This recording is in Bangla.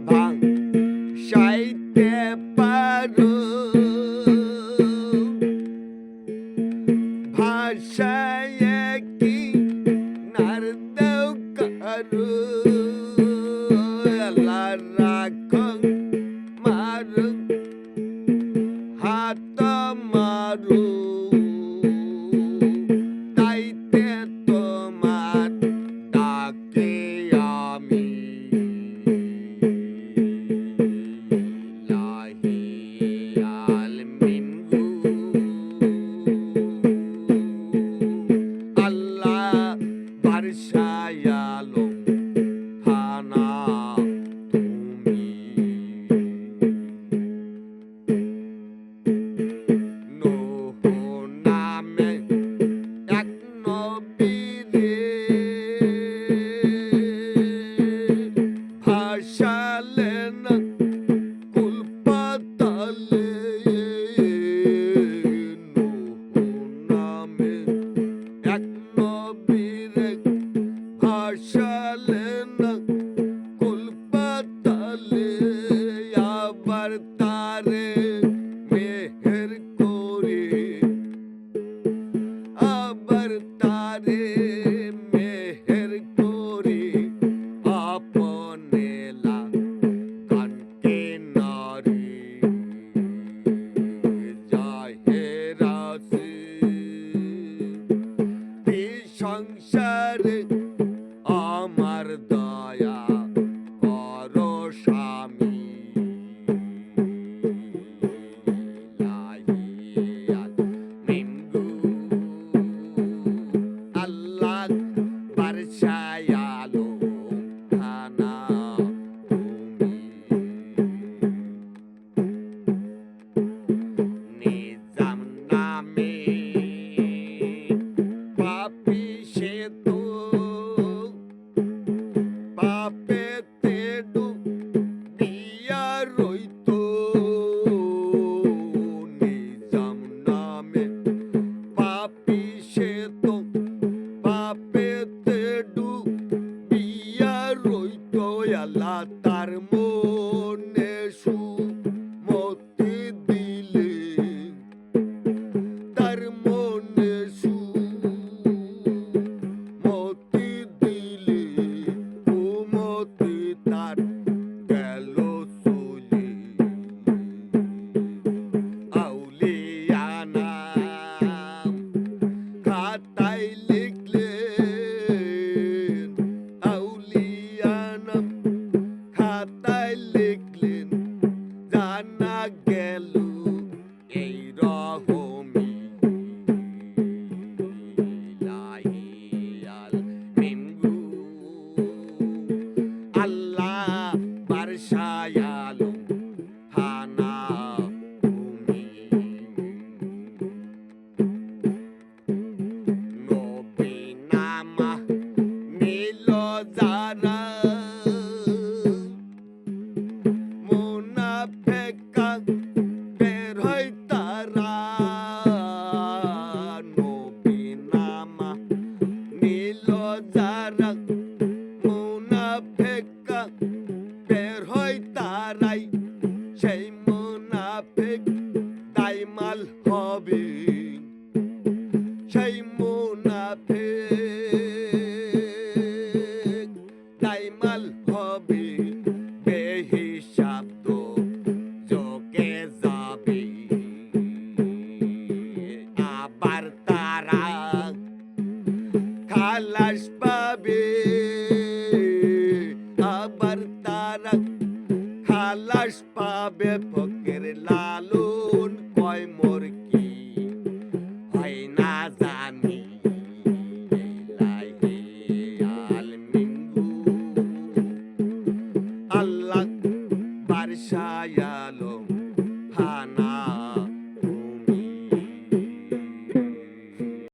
ভাষাইতে পারো ভাষায় কি নার দেও কারো আল্লাহ রাখো মারো হাত মারো তাইতে তোমার ডাকে আমি লাহি আলমিনগু আল্লাহ বারসায়ালো থানা তুমি নূহ নামে এক নবীরে ভাসালেন কুল পাতালে নূহ নামে এক নবীরে ভাসালেন কুল পাতালে আবার তারে মেহের করে আবার তারে মেহের করে আপনে কানকে নারী জাহেরাসি এই সংসারে আমার দয়া করো স্বামী আল্লাহ বারসায়ালো থানা তুমি নিজাম নামে পাপি সে তো পাপেতে ডুবিয়া রইতো নিজাম নামে পাপি সে তো পাপেতে ডুবিয়া রইতো আল্লাহ তার মনে সুমতি দিলে তার মনে সুমতি দিলে কুমতি তার গেল চলে আউলিয়ানা খাতায় লিখলেন আউলিয়ানা খাতায় লিখলেন জানা গেল এই রহমি লাহি আলমিনগু আল্লাহ বারসায়ালো থানা তুমি নবী নামা নীল যারা মুনাফেকা বের হয় তারা নবী নামা নীল যারা মুনাফেকা বের হয় তারাই সেই মুনাফেক দাইমাল হবে সেই মুনাফেক দাইমাল হবে বেহিসাব তো যোগে যাবে আবার তারা খালাস পাবে আবার তারা খালাস পাবে ফকির লালন কয় মোর কি হয় না জানি লাহি আলমিনগু আল্লাহ বারসায়ালো থানা